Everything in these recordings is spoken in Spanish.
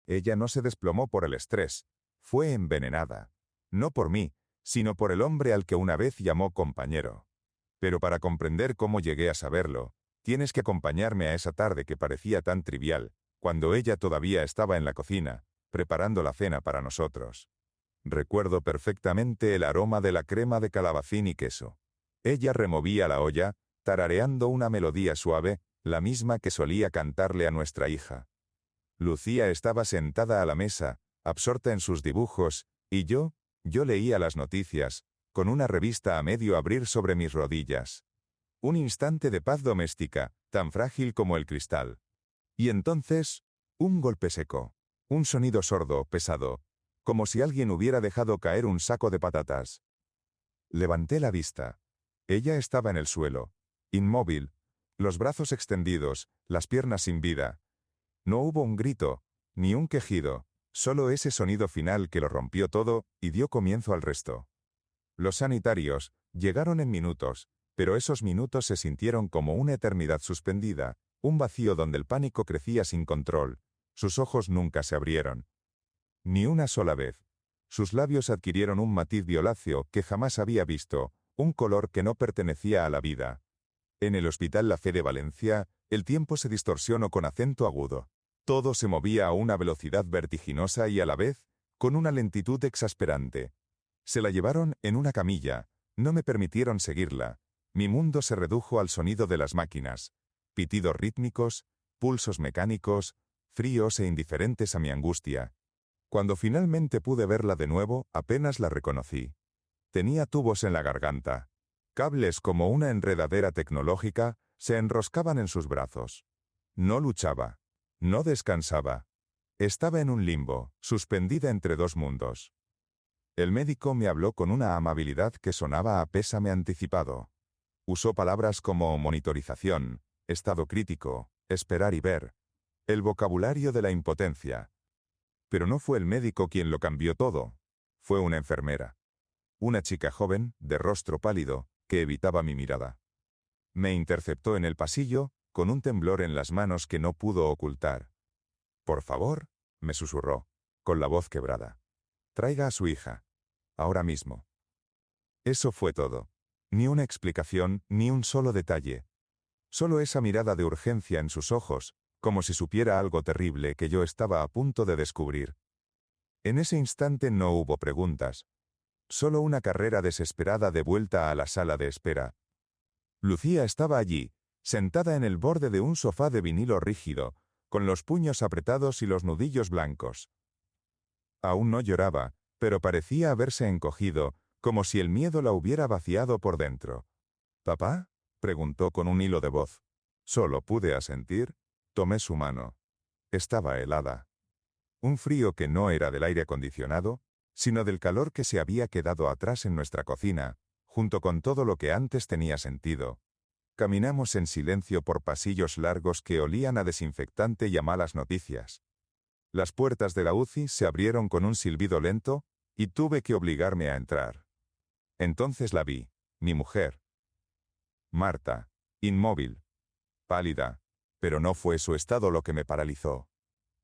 Ella no se desplomó por el estrés. Fue envenenada. No por mí, sino por el hombre al que una vez llamó compañero. Pero para comprender cómo llegué a saberlo, tienes que acompañarme a esa tarde que parecía tan trivial, cuando ella todavía estaba en la cocina, preparando la cena para nosotros. Recuerdo perfectamente el aroma de la crema de calabacín y queso. Ella removía la olla, tarareando una melodía suave, la misma que solía cantarle a nuestra hija. Lucía estaba sentada a la mesa, absorta en sus dibujos, y yo leía las noticias, con una revista a medio abrir sobre mis rodillas. Un instante de paz doméstica, tan frágil como el cristal. Y entonces, un golpe seco. Un sonido sordo, pesado, como si alguien hubiera dejado caer un saco de patatas. Levanté la vista. Ella estaba en el suelo, inmóvil, los brazos extendidos, las piernas sin vida. No hubo un grito, ni un quejido, solo ese sonido final que lo rompió todo y dio comienzo al resto. Los sanitarios llegaron en minutos, pero esos minutos se sintieron como una eternidad suspendida, un vacío donde el pánico crecía sin control. Sus ojos nunca se abrieron. Ni una sola vez. Sus labios adquirieron un matiz violáceo que jamás había visto, un color que no pertenecía a la vida. En el Hospital La Fe de Valencia, el tiempo se distorsionó con acento agudo. Todo se movía a una velocidad vertiginosa y a la vez, con una lentitud exasperante. Se la llevaron en una camilla, no me permitieron seguirla. Mi mundo se redujo al sonido de las máquinas. Pitidos rítmicos, pulsos mecánicos, fríos e indiferentes a mi angustia. Cuando finalmente pude verla de nuevo, apenas la reconocí. Tenía tubos en la garganta. Cables como una enredadera tecnológica se enroscaban en sus brazos. No luchaba. No descansaba. Estaba en un limbo, suspendida entre dos mundos. El médico me habló con una amabilidad que sonaba a pésame anticipado. Usó palabras como monitorización, estado crítico, esperar y ver. El vocabulario de la impotencia. Pero no fue el médico quien lo cambió todo. Fue una enfermera. Una chica joven, de rostro pálido, que evitaba mi mirada. Me interceptó en el pasillo, con un temblor en las manos que no pudo ocultar. «Por favor», me susurró, con la voz quebrada. «Traiga a su hija. Ahora mismo». Eso fue todo. Ni una explicación, ni un solo detalle. Solo esa mirada de urgencia en sus ojos, como si supiera algo terrible que yo estaba a punto de descubrir. En ese instante no hubo preguntas. Solo una carrera desesperada de vuelta a la sala de espera. Lucía estaba allí, sentada en el borde de un sofá de vinilo rígido, con los puños apretados y los nudillos blancos. Aún no lloraba, pero parecía haberse encogido, como si el miedo la hubiera vaciado por dentro. «¿Papá?», preguntó con un hilo de voz. Solo pude asentir. Tomé su mano. Estaba helada. Un frío que no era del aire acondicionado, sino del calor que se había quedado atrás en nuestra cocina, junto con todo lo que antes tenía sentido. Caminamos en silencio por pasillos largos que olían a desinfectante y a malas noticias. Las puertas de la UCI se abrieron con un silbido lento, y tuve que obligarme a entrar. Entonces la vi, mi mujer. Marta, inmóvil, pálida, pero no fue su estado lo que me paralizó.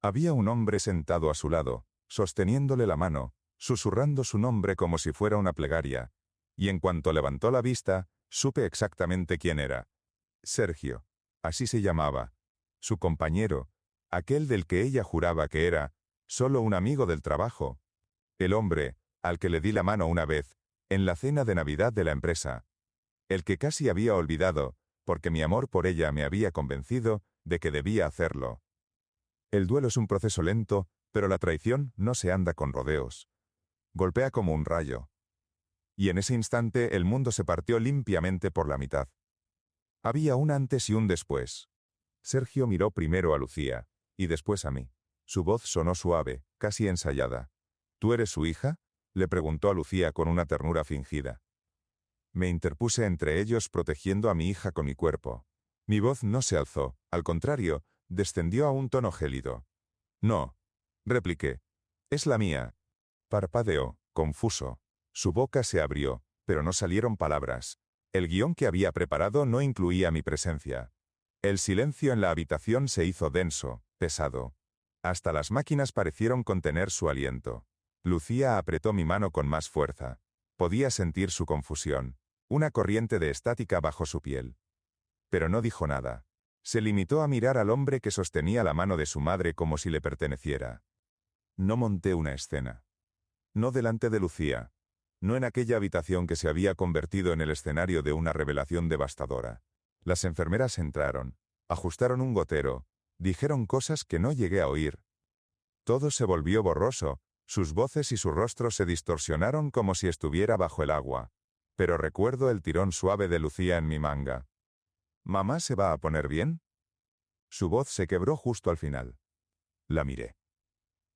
Había un hombre sentado a su lado, sosteniéndole la mano, susurrando su nombre como si fuera una plegaria, y en cuanto levantó la vista, supe exactamente quién era. Sergio, así se llamaba, su compañero, aquel del que ella juraba que era solo un amigo del trabajo. El hombre, al que le di la mano una vez, en la cena de Navidad de la empresa. El que casi había olvidado, porque mi amor por ella me había convencido de que debía hacerlo. El duelo es un proceso lento, pero la traición no se anda con rodeos. Golpea como un rayo. Y en ese instante el mundo se partió limpiamente por la mitad. Había un antes y un después. Sergio miró primero a Lucía, y después a mí. Su voz sonó suave, casi ensayada. «¿Tú eres su hija?», le preguntó a Lucía con una ternura fingida. Me interpuse entre ellos protegiendo a mi hija con mi cuerpo. Mi voz no se alzó, al contrario, descendió a un tono gélido. «No», repliqué. «Es la mía». Parpadeó, confuso. Su boca se abrió, pero no salieron palabras. El guión que había preparado no incluía mi presencia. El silencio en la habitación se hizo denso, pesado. Hasta las máquinas parecieron contener su aliento. Lucía apretó mi mano con más fuerza. Podía sentir su confusión, una corriente de estática bajo su piel. Pero no dijo nada. Se limitó a mirar al hombre que sostenía la mano de su madre como si le perteneciera. No monté una escena. No delante de Lucía. No en aquella habitación que se había convertido en el escenario de una revelación devastadora. Las enfermeras entraron, ajustaron un gotero, dijeron cosas que no llegué a oír. Todo se volvió borroso, sus voces y su rostro se distorsionaron como si estuviera bajo el agua. Pero recuerdo el tirón suave de Lucía en mi manga. ¿Mamá se va a poner bien? Su voz se quebró justo al final. La miré.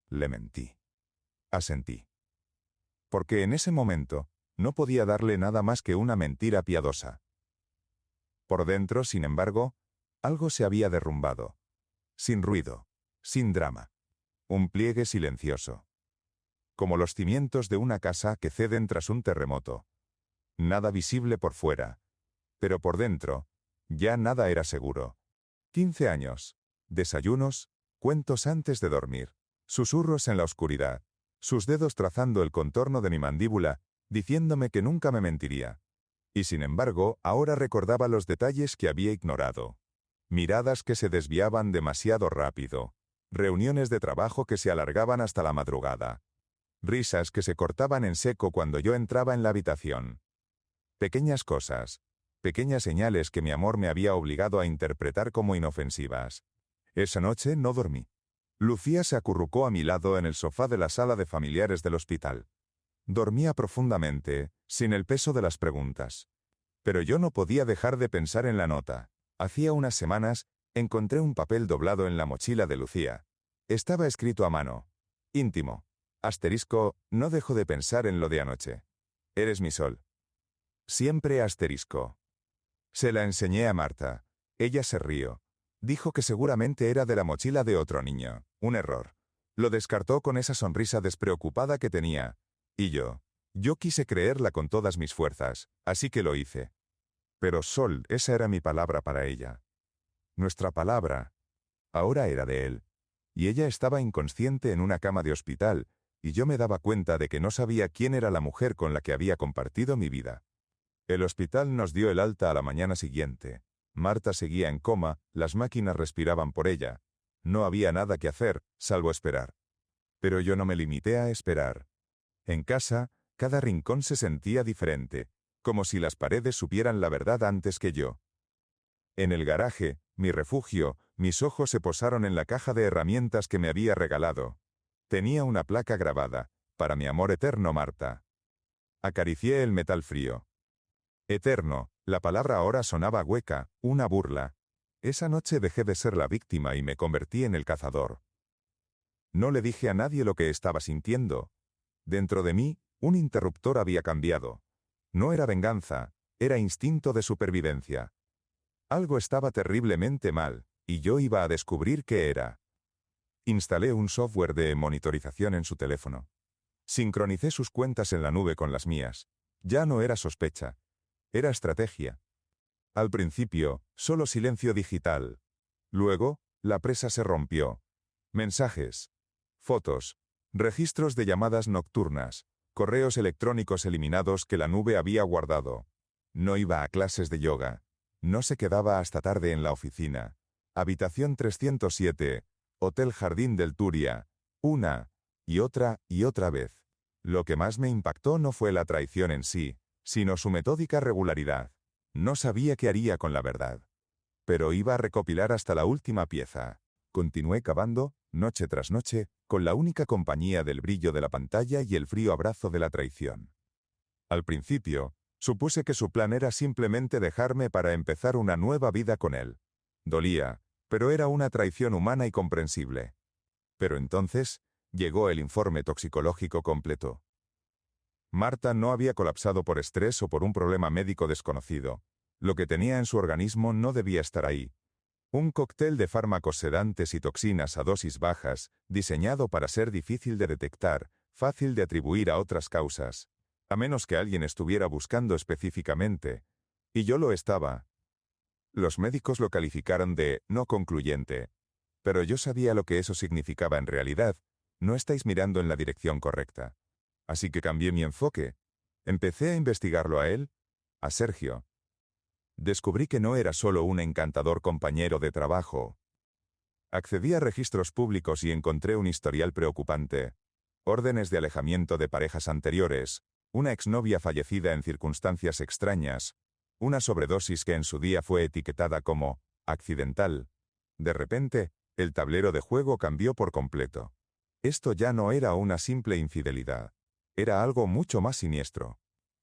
Le mentí. Asentí. Porque en ese momento no podía darle nada más que una mentira piadosa. Por dentro, sin embargo, algo se había derrumbado. Sin ruido, sin drama. Un pliegue silencioso. Como los cimientos de una casa que ceden tras un terremoto. Nada visible por fuera. Pero por dentro, ya nada era seguro. 15 años. Desayunos, cuentos antes de dormir. Susurros en la oscuridad. Sus dedos trazando el contorno de mi mandíbula, diciéndome que nunca me mentiría. Y sin embargo, ahora recordaba los detalles que había ignorado. Miradas que se desviaban demasiado rápido. Reuniones de trabajo que se alargaban hasta la madrugada. Risas que se cortaban en seco cuando yo entraba en la habitación. Pequeñas cosas. Pequeñas señales que mi amor me había obligado a interpretar como inofensivas. Esa noche no dormí. Lucía se acurrucó a mi lado en el sofá de la sala de familiares del hospital. Dormía profundamente, sin el peso de las preguntas. Pero yo no podía dejar de pensar en la nota. Hacía unas semanas, encontré un papel doblado en la mochila de Lucía. Estaba escrito a mano. Íntimo. Asterisco, no dejo de pensar en lo de anoche. Eres mi sol. Siempre asterisco. Se la enseñé a Marta. Ella se rió. Dijo que seguramente era de la mochila de otro niño. Un error. Lo descartó con esa sonrisa despreocupada que tenía. Y yo quise creerla con todas mis fuerzas, así que lo hice. Pero Sol, esa era mi palabra para ella. Nuestra palabra. Ahora era de él. Y ella estaba inconsciente en una cama de hospital, y yo me daba cuenta de que no sabía quién era la mujer con la que había compartido mi vida. El hospital nos dio el alta a la mañana siguiente. Marta seguía en coma, las máquinas respiraban por ella. No había nada que hacer, salvo esperar. Pero yo no me limité a esperar. En casa, cada rincón se sentía diferente, como si las paredes supieran la verdad antes que yo. En el garaje, mi refugio, mis ojos se posaron en la caja de herramientas que me había regalado. Tenía una placa grabada, para mi amor eterno, Marta. Acaricié el metal frío. Eterno, la palabra ahora sonaba hueca, una burla. Esa noche dejé de ser la víctima y me convertí en el cazador. No le dije a nadie lo que estaba sintiendo. Dentro de mí, un interruptor había cambiado. No era venganza, era instinto de supervivencia. Algo estaba terriblemente mal, y yo iba a descubrir qué era. Instalé un software de monitorización en su teléfono. Sincronicé sus cuentas en la nube con las mías. Ya no era sospecha. Era estrategia. Al principio, solo silencio digital. Luego, la presa se rompió. Mensajes. Fotos. Registros de llamadas nocturnas. Correos electrónicos eliminados que la nube había guardado. No iba a clases de yoga. No se quedaba hasta tarde en la oficina. Habitación 307. Hotel Jardín del Turia. Una. Y otra vez. Lo que más me impactó no fue la traición en sí, sino su metódica regularidad. No sabía qué haría con la verdad. Pero iba a recopilar hasta la última pieza. Continué cavando, noche tras noche, con la única compañía del brillo de la pantalla y el frío abrazo de la traición. Al principio, supuse que su plan era simplemente dejarme para empezar una nueva vida con él. Dolía, pero era una traición humana y comprensible. Pero entonces, llegó el informe toxicológico completo. Marta no había colapsado por estrés o por un problema médico desconocido. Lo que tenía en su organismo no debía estar ahí. Un cóctel de fármacos sedantes y toxinas a dosis bajas, diseñado para ser difícil de detectar, fácil de atribuir a otras causas, a menos que alguien estuviera buscando específicamente. Y yo lo estaba. Los médicos lo calificaron de no concluyente. Pero yo sabía lo que eso significaba en realidad. No estáis mirando en la dirección correcta. Así que cambié mi enfoque. Empecé a investigarlo a él, a Sergio. Descubrí que no era solo un encantador compañero de trabajo. Accedí a registros públicos y encontré un historial preocupante. Órdenes de alejamiento de parejas anteriores, una exnovia fallecida en circunstancias extrañas, una sobredosis que en su día fue etiquetada como accidental. De repente, el tablero de juego cambió por completo. Esto ya no era una simple infidelidad. Era algo mucho más siniestro.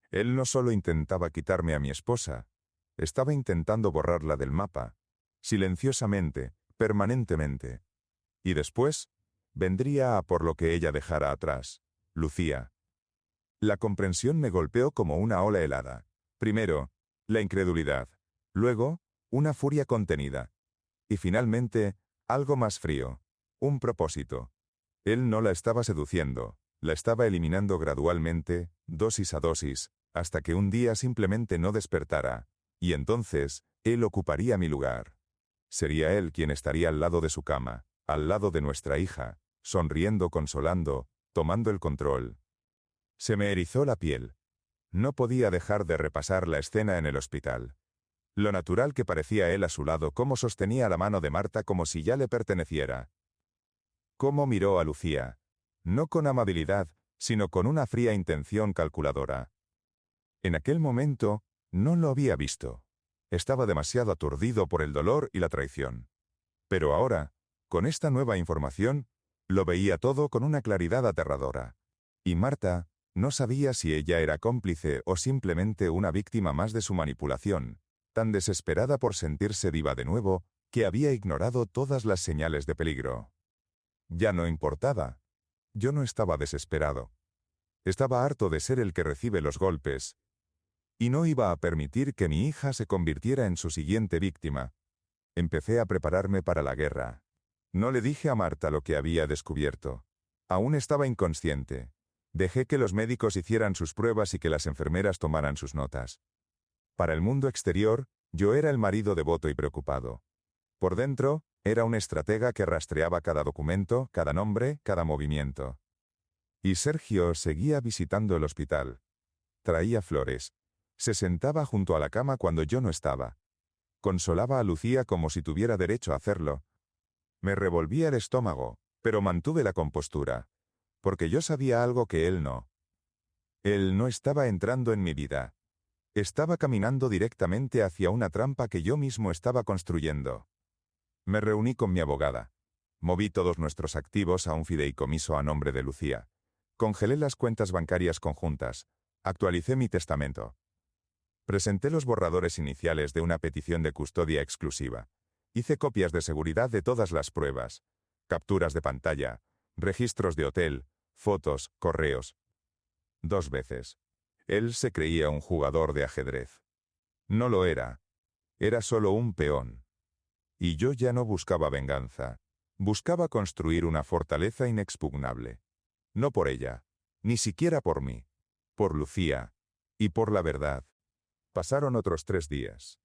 Él no solo intentaba quitarme a mi esposa, estaba intentando borrarla del mapa, silenciosamente, permanentemente. Y después, vendría a por lo que ella dejara atrás, Lucía. La comprensión me golpeó como una ola helada. Primero, la incredulidad. Luego, una furia contenida. Y finalmente, algo más frío. Un propósito. Él no la estaba seduciendo, la estaba eliminando gradualmente, dosis a dosis, hasta que un día simplemente no despertara. Y entonces, él ocuparía mi lugar. Sería él quien estaría al lado de su cama, al lado de nuestra hija, sonriendo, consolando, tomando el control. Se me erizó la piel. No podía dejar de repasar la escena en el hospital. Lo natural que parecía él a su lado, cómo sostenía la mano de Marta como si ya le perteneciera. Cómo miró a Lucía. No con amabilidad, sino con una fría intención calculadora. En aquel momento, no lo había visto. Estaba demasiado aturdido por el dolor y la traición. Pero ahora, con esta nueva información, lo veía todo con una claridad aterradora. Y Marta no sabía si ella era cómplice o simplemente una víctima más de su manipulación, tan desesperada por sentirse viva de nuevo, que había ignorado todas las señales de peligro. Ya no importaba. Yo no estaba desesperado. Estaba harto de ser el que recibe los golpes, y no iba a permitir que mi hija se convirtiera en su siguiente víctima. Empecé a prepararme para la guerra. No le dije a Marta lo que había descubierto. Aún estaba inconsciente. Dejé que los médicos hicieran sus pruebas y que las enfermeras tomaran sus notas. Para el mundo exterior, yo era el marido devoto y preocupado. Por dentro, era un estratega que rastreaba cada documento, cada nombre, cada movimiento. Y Sergio seguía visitando el hospital. Traía flores. Se sentaba junto a la cama cuando yo no estaba. Consolaba a Lucía como si tuviera derecho a hacerlo. Me revolvía el estómago, pero mantuve la compostura. Porque yo sabía algo que él no. Él no estaba entrando en mi vida. Estaba caminando directamente hacia una trampa que yo mismo estaba construyendo. Me reuní con mi abogada. Moví todos nuestros activos a un fideicomiso a nombre de Lucía. Congelé las cuentas bancarias conjuntas. Actualicé mi testamento. Presenté los borradores iniciales de una petición de custodia exclusiva. Hice copias de seguridad de todas las pruebas. Capturas de pantalla, registros de hotel, fotos, correos. 2 veces. Él se creía un jugador de ajedrez. No lo era. Era solo un peón. Y yo ya no buscaba venganza. Buscaba construir una fortaleza inexpugnable. No por ella, ni siquiera por mí. Por Lucía. Y por la verdad. Pasaron otros 3 días.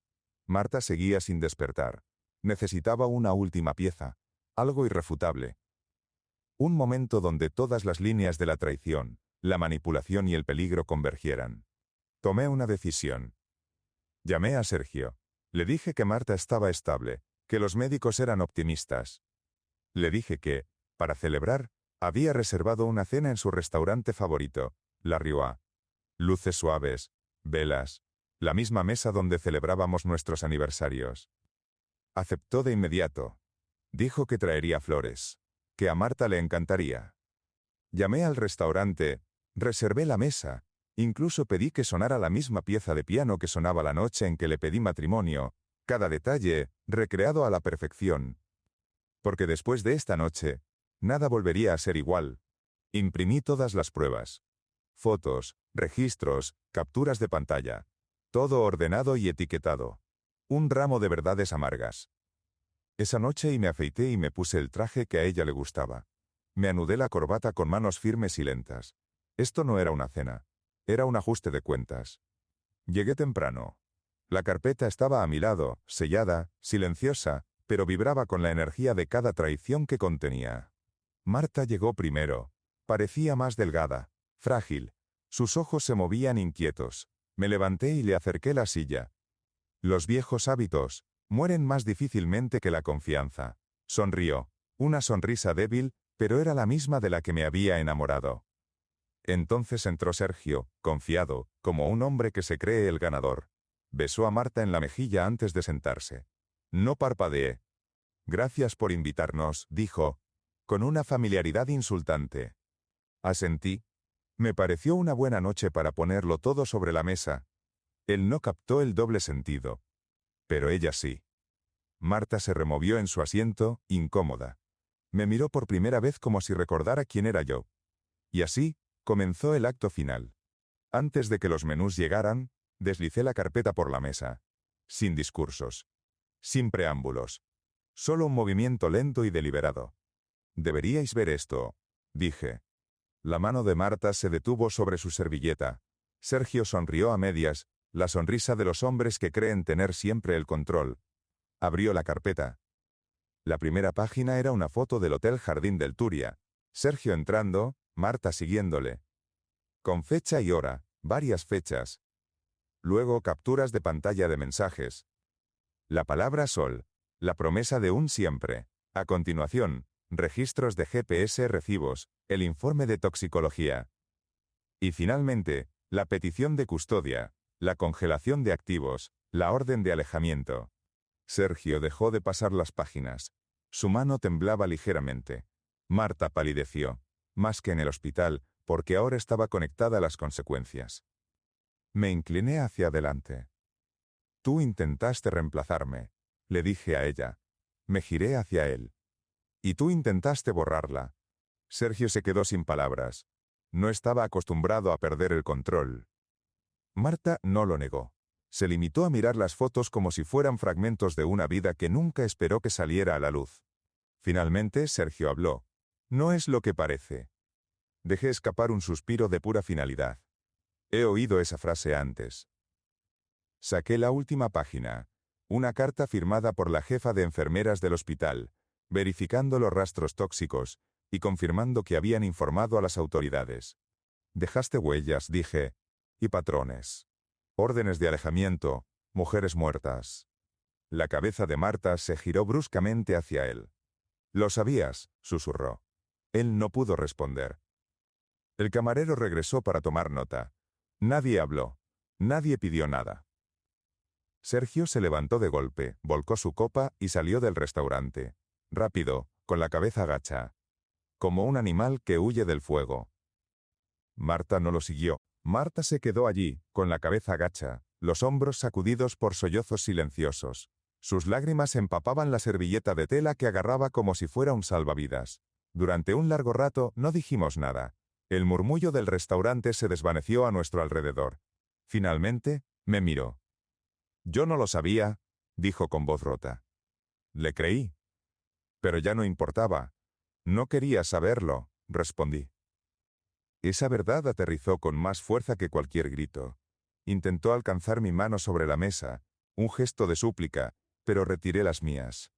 Marta seguía sin despertar. Necesitaba una última pieza. Algo irrefutable. Un momento donde todas las líneas de la traición, la manipulación y el peligro convergieran. Tomé una decisión. Llamé a Sergio. Le dije que Marta estaba estable, que los médicos eran optimistas. Le dije que, para celebrar, había reservado una cena en su restaurante favorito, La Rioja. Luces suaves, velas, la misma mesa donde celebrábamos nuestros aniversarios. Aceptó de inmediato. Dijo que traería flores, que a Marta le encantaría. Llamé al restaurante, reservé la mesa, incluso pedí que sonara la misma pieza de piano que sonaba la noche en que le pedí matrimonio, cada detalle recreado a la perfección. Porque después de esta noche, nada volvería a ser igual. Imprimí todas las pruebas. Fotos, registros, capturas de pantalla. Todo ordenado y etiquetado. Un ramo de verdades amargas. Esa noche me afeité y me puse el traje que a ella le gustaba. Me anudé la corbata con manos firmes y lentas. Esto no era una cena. Era un ajuste de cuentas. Llegué temprano. La carpeta estaba a mi lado, sellada, silenciosa, pero vibraba con la energía de cada traición que contenía. Marta llegó primero. Parecía más delgada, frágil. Sus ojos se movían inquietos. Me levanté y le acerqué la silla. Los viejos hábitos mueren más difícilmente que la confianza. Sonrió. Una sonrisa débil, pero era la misma de la que me había enamorado. Entonces entró Sergio, confiado, como un hombre que se cree el ganador. Besó a Marta en la mejilla antes de sentarse. No parpadeé. Gracias por invitarnos, dijo, con una familiaridad insultante. Asentí. Me pareció una buena noche para ponerlo todo sobre la mesa. Él no captó el doble sentido. Pero ella sí. Marta se removió en su asiento, incómoda. Me miró por primera vez como si recordara quién era yo. Y así, comenzó el acto final. Antes de que los menús llegaran, deslicé la carpeta por la mesa. Sin discursos. Sin preámbulos. Solo un movimiento lento y deliberado. Deberíais ver esto, dije. La mano de Marta se detuvo sobre su servilleta. Sergio sonrió a medias, la sonrisa de los hombres que creen tener siempre el control. Abrió la carpeta. La primera página era una foto del Hotel Jardín del Turia. Sergio entrando, Marta siguiéndole. Con fecha y hora, varias fechas. Luego capturas de pantalla de mensajes. La palabra sol, la promesa de un siempre. A continuación, registros de GPS, recibos, el informe de toxicología. Y finalmente, la petición de custodia, la congelación de activos, la orden de alejamiento. Sergio dejó de pasar las páginas. Su mano temblaba ligeramente. Marta palideció, más que en el hospital, porque ahora estaba conectada a las consecuencias. Me incliné hacia adelante. Tú intentaste reemplazarme, le dije a ella. Me giré hacia él. Y tú intentaste borrarla. Sergio se quedó sin palabras. No estaba acostumbrado a perder el control. Marta no lo negó. Se limitó a mirar las fotos como si fueran fragmentos de una vida que nunca esperó que saliera a la luz. Finalmente, Sergio habló. No es lo que parece. Dejé escapar un suspiro de pura finalidad. He oído esa frase antes. Saqué la última página. Una carta firmada por la jefa de enfermeras del hospital, verificando los rastros tóxicos y confirmando que habían informado a las autoridades. Dejaste huellas, dije, y patrones. Órdenes de alejamiento, mujeres muertas. La cabeza de Marta se giró bruscamente hacia él. «Lo sabías», susurró. Él no pudo responder. El camarero regresó para tomar nota. Nadie habló. Nadie pidió nada. Sergio se levantó de golpe, volcó su copa y salió del restaurante. Rápido, con la cabeza gacha. Como un animal que huye del fuego. Marta no lo siguió. Marta se quedó allí, con la cabeza gacha, los hombros sacudidos por sollozos silenciosos. Sus lágrimas empapaban la servilleta de tela que agarraba como si fuera un salvavidas. Durante un largo rato no dijimos nada. El murmullo del restaurante se desvaneció a nuestro alrededor. Finalmente, me miró. «Yo no lo sabía», dijo con voz rota. Le creí. Pero ya no importaba. No quería saberlo, respondí. Esa verdad aterrizó con más fuerza que cualquier grito. Intentó alcanzar mi mano sobre la mesa, un gesto de súplica, pero retiré las mías.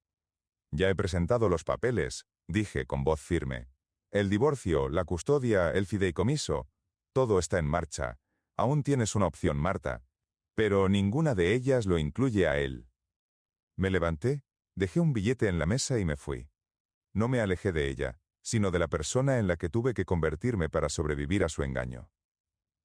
«Ya he presentado los papeles», dije con voz firme. «El divorcio, la custodia, el fideicomiso, todo está en marcha. Aún tienes una opción, Marta. Pero ninguna de ellas lo incluye a él». Me levanté, dejé un billete en la mesa y me fui. No me alejé de ella, sino de la persona en la que tuve que convertirme para sobrevivir a su engaño.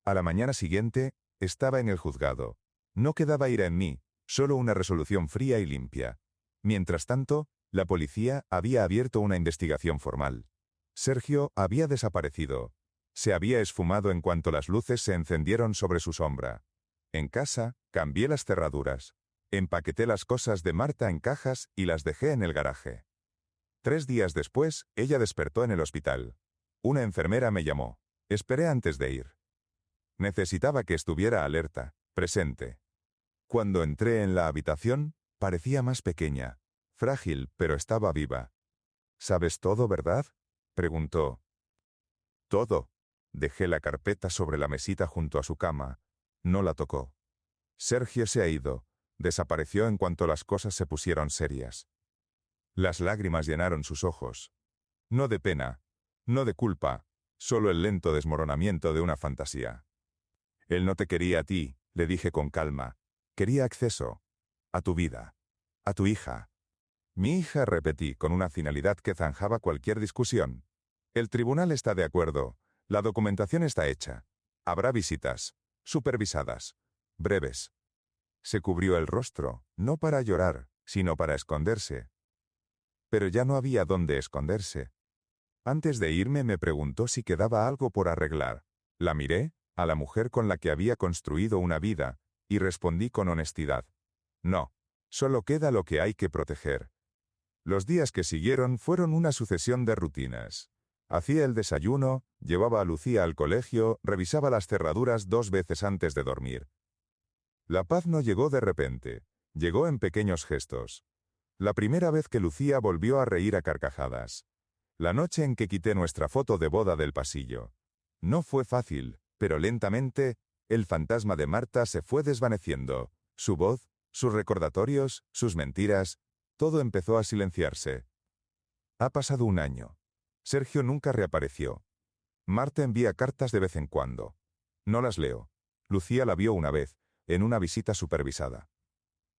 A la mañana siguiente, estaba en el juzgado. No quedaba ira en mí, solo una resolución fría y limpia. Mientras tanto, la policía había abierto una investigación formal. Sergio había desaparecido. Se había esfumado en cuanto las luces se encendieron sobre su sombra. En casa, cambié las cerraduras. Empaqueté las cosas de Marta en cajas y las dejé en el garaje. 3 días después, ella despertó en el hospital. Una enfermera me llamó. Esperé antes de ir. Necesitaba que estuviera alerta, presente. Cuando entré en la habitación, parecía más pequeña, frágil, pero estaba viva. «¿Sabes todo, verdad?», preguntó. «Todo». Dejé la carpeta sobre la mesita junto a su cama. No la tocó. Sergio se ha ido. Desapareció en cuanto las cosas se pusieron serias. Las lágrimas llenaron sus ojos. No de pena, no de culpa, solo el lento desmoronamiento de una fantasía. Él no te quería a ti, le dije con calma. Quería acceso. A tu vida. A tu hija. Mi hija, repetí, con una finalidad que zanjaba cualquier discusión. El tribunal está de acuerdo. La documentación está hecha. Habrá visitas. Supervisadas. Breves. Se cubrió el rostro, no para llorar, sino para esconderse. Pero ya no había dónde esconderse. Antes de irme me preguntó si quedaba algo por arreglar. La miré, a la mujer con la que había construido una vida, y respondí con honestidad. No, solo queda lo que hay que proteger. Los días que siguieron fueron una sucesión de rutinas. Hacía el desayuno, llevaba a Lucía al colegio, revisaba las cerraduras 2 veces antes de dormir. La paz no llegó de repente, llegó en pequeños gestos. La primera vez que Lucía volvió a reír a carcajadas. La noche en que quité nuestra foto de boda del pasillo. No fue fácil, pero lentamente, el fantasma de Marta se fue desvaneciendo. Su voz, sus recordatorios, sus mentiras, todo empezó a silenciarse. Ha pasado un año. Sergio nunca reapareció. Marta envía cartas de vez en cuando. No las leo. Lucía la vio una vez, en una visita supervisada.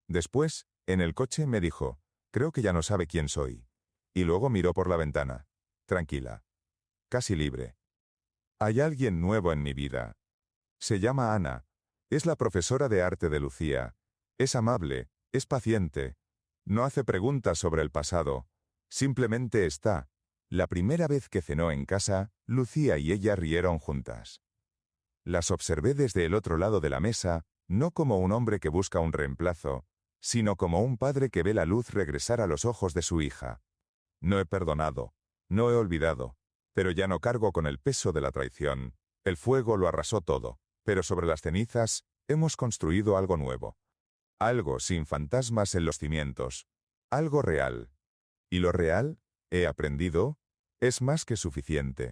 Después, en el coche me dijo, creo que ya no sabe quién soy. Y luego miró por la ventana. Tranquila. Casi libre. Hay alguien nuevo en mi vida. Se llama Ana. Es la profesora de arte de Lucía. Es amable, es paciente. No hace preguntas sobre el pasado. Simplemente está. La primera vez que cenó en casa, Lucía y ella rieron juntas. Las observé desde el otro lado de la mesa, no como un hombre que busca un reemplazo, sino como un padre que ve la luz regresar a los ojos de su hija. No he perdonado, no he olvidado, pero ya no cargo con el peso de la traición. El fuego lo arrasó todo, pero sobre las cenizas hemos construido algo nuevo. Algo sin fantasmas en los cimientos. Algo real. Y lo real, he aprendido, es más que suficiente.